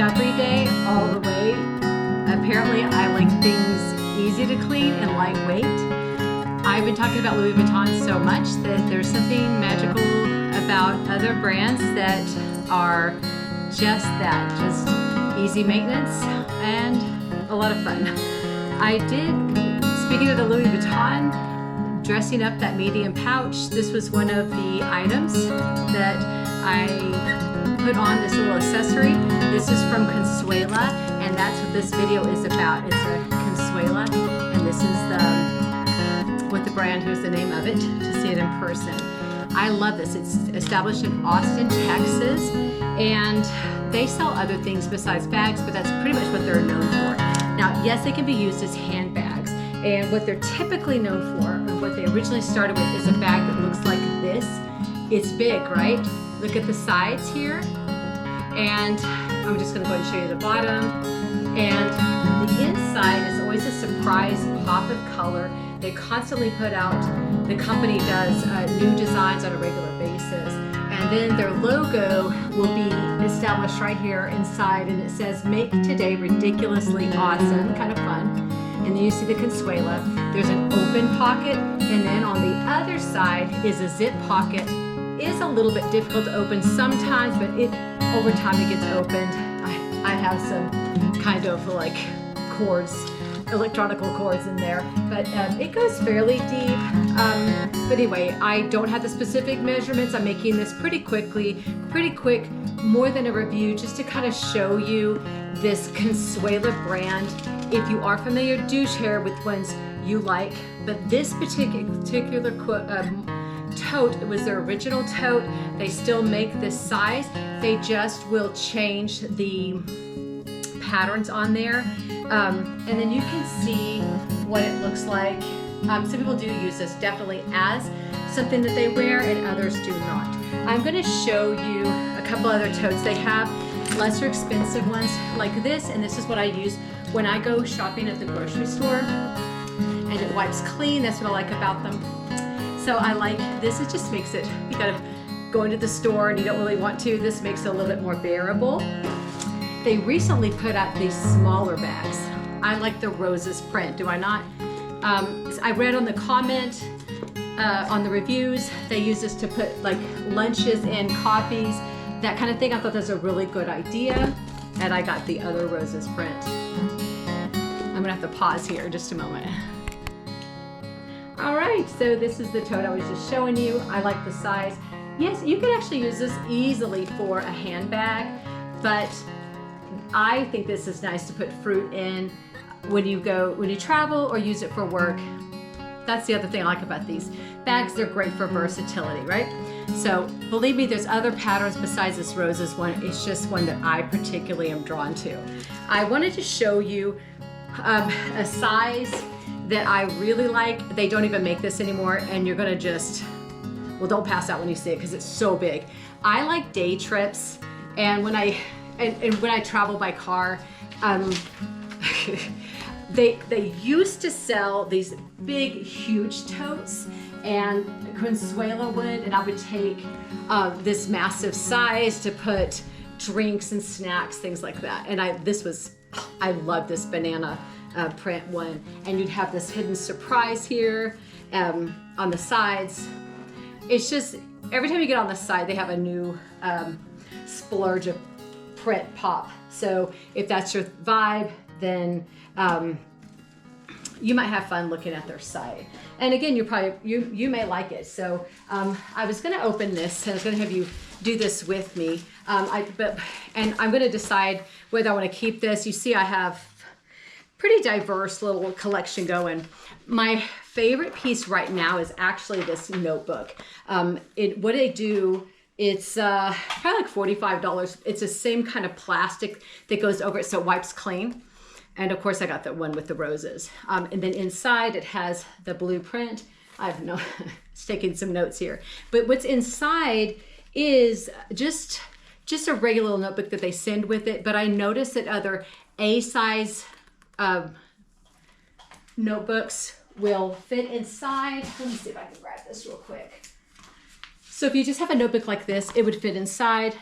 discovery day all the way. Apparently I like things easy to clean and lightweight. I've been talking about Louis Vuitton so much that there's something magical about other brands that are just that, just easy maintenance and a lot of fun. I did, speaking of the Louis Vuitton, dressing up that medium pouch, this was one of the items that I put on, this little accessory. This is from Consuela, and that's what this video is about. It's a Consuela, and this is what the brand, here's the name of it, to see it in person. I love this. It's established in Austin, Texas, and they sell other things besides bags, but that's pretty much what they're known for. Now, yes, they can be used as handbags, and what they're typically known for, or what they originally started with, is a bag that looks like this. It's big, right? Look at the sides here, and I'm just gonna go ahead and show you the bottom. And the inside is always a surprise pop of color. They constantly put out, the company does new designs on a regular basis. And then their logo will be established right here inside, and it says, "Make today ridiculously awesome," kind of fun. And then you see the Consuela. There's an open pocket, and then on the other side is a zip pocket. Is a little bit difficult to open sometimes, but over time it gets opened. I have some kind of like cords, electronical cords in there, but it goes fairly deep. But anyway, I don't have the specific measurements. I'm making this pretty quick, more than a review, just to kind of show you this Consuela brand. If you are familiar, do share with ones you like, but this particular tote, it was their original tote. They still make this size. They just will change the patterns on there. And then you can see what it looks like. Some people do use this definitely as something that they wear, and others do not. I'm going to show you a couple other totes. They have lesser expensive ones like this, and this is what I use when I go shopping at the grocery store. And it wipes clean. That's what I like about them. So I like this. It just makes it, you gotta go into the store and you don't really want to. This makes it a little bit more bearable. They recently put out these smaller bags. I like the roses print, do I not? I read on the comment, on the reviews, they use this to put like lunches in, coffees, that kind of thing. I thought that was a really good idea. And I got the other roses print. I'm gonna have to pause here just a moment. All right, so this is the tote I was just showing you. I like the size. Yes, you can actually use this easily for a handbag, but I think this is nice to put fruit in when you travel or use it for work. That's the other thing I like about these bags. They're great for versatility, right? So believe me, there's other patterns besides this roses one. It's just one that I particularly am drawn to. I wanted to show you a size that I really like. They don't even make this anymore, and you're gonna just, well, don't pass out when you see it because it's so big. I like day trips, and when I travel by car, they used to sell these big, huge totes, and Consuela would, and I would take this massive size to put drinks and snacks, things like that. And I love this banana print one, and you'd have this hidden surprise here on the sides. It's just, every time you get on the side, they have a new splurge of print pop. So if that's your vibe, then you might have fun looking at their site. And again, you may like it. So I was gonna open this, and I was gonna have you do this with me. And I'm gonna decide whether I wanna keep this. You see I have pretty diverse little collection going. My favorite piece right now is actually this notebook. What they do, it's probably like $45. It's the same kind of plastic that goes over it so it wipes clean. And of course I got the one with the roses. And then inside it has the blueprint. It's taking some notes here. But what's inside is just a regular little notebook that they send with it. But I noticed that other A-size notebooks will fit inside. Let me see if I can grab this real quick. So if you just have a notebook like this, it would fit inside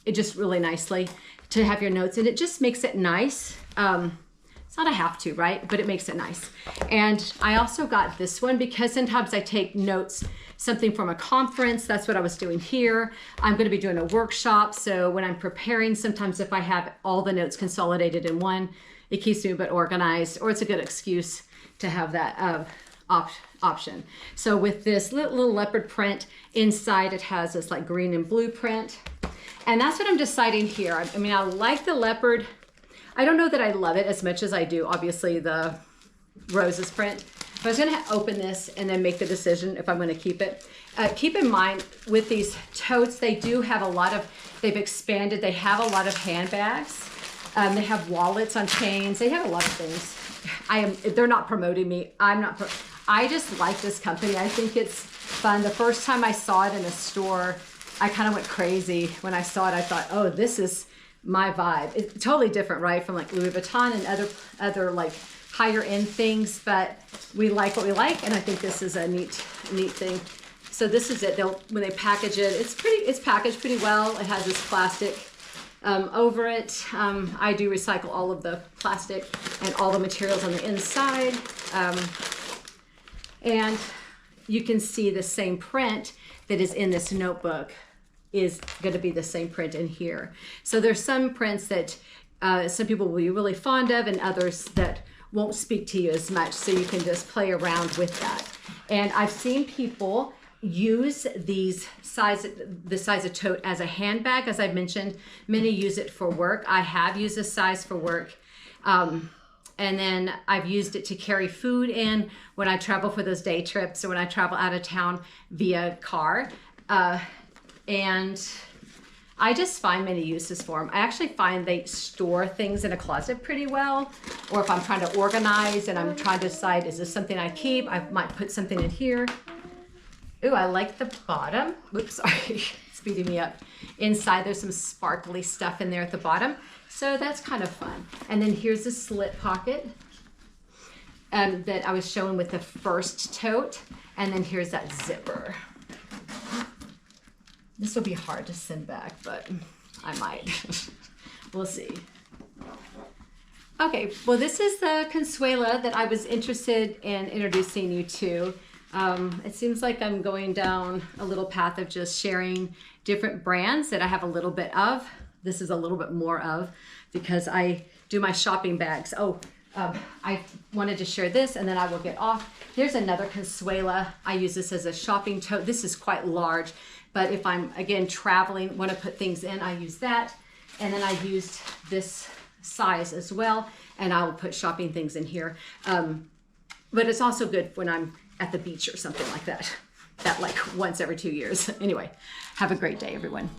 it just really nicely. to have your notes, and it just makes it nice. It's not a have to, right? But it makes it nice. And I also got this one because sometimes I take notes, something from a conference. That's what I was doing here. I'm going to be doing a workshop. So when I'm preparing, sometimes if I have all the notes consolidated in one, it keeps me a bit organized, or it's a good excuse to have that option. So with this little leopard print inside, it has this like green and blue print. And that's what I'm deciding here. I mean, I like the leopard. I don't know that I love it as much as I do, obviously, the roses print. But I was gonna open this and then make the decision if I'm gonna keep it. Keep in mind with these totes, they do have a lot of, they've expanded, they have a lot of handbags. They have wallets on chains. They have a lot of things. They're not promoting me. I just like this company. I think it's fun. The first time I saw it in a store, I kind of went crazy. When I saw it, I thought, oh, this is my vibe. It's totally different, right, from like Louis Vuitton and other like higher end things, but we like what we like, and I think this is a neat thing. So this is it. When they package it, it's packaged pretty well. It has this plastic over it. I do recycle all of the plastic and all the materials on the inside, and you can see the same print that is in this notebook is going to be the same print in here. So there's some prints that some people will be really fond of, and others that won't speak to you as much. So you can just play around with that. And I've seen people use the size of tote as a handbag. As I've mentioned, many use it for work. I have used this size for work. And then I've used it to carry food in when I travel for those day trips, or when I travel out of town via car. And I just find many uses for them. I actually find they store things in a closet pretty well, or if I'm trying to organize and I'm trying to decide, is this something I keep? I might put something in here. Ooh, I like the bottom. Whoops, sorry, speeding me up. Inside, there's some sparkly stuff in there at the bottom. So that's kind of fun. And then here's a slit pocket that I was showing with the first tote. And then here's that zipper. This will be hard to send back, but I might. We'll see. Okay, well, this is the Consuela that I was interested in introducing you to. It seems like I'm going down a little path of just sharing different brands that I have a little bit of. This is a little bit more of, because I do my shopping bags. I wanted to share this, and then I will get off. Here's another Consuela. I use this as a shopping tote. This is quite large, but if I'm, again, traveling, want to put things in, I use that. And then I used this size as well, and I will put shopping things in here. But it's also good when I'm at the beach or something like that. That like once every 2 years. Anyway, have a great day, everyone.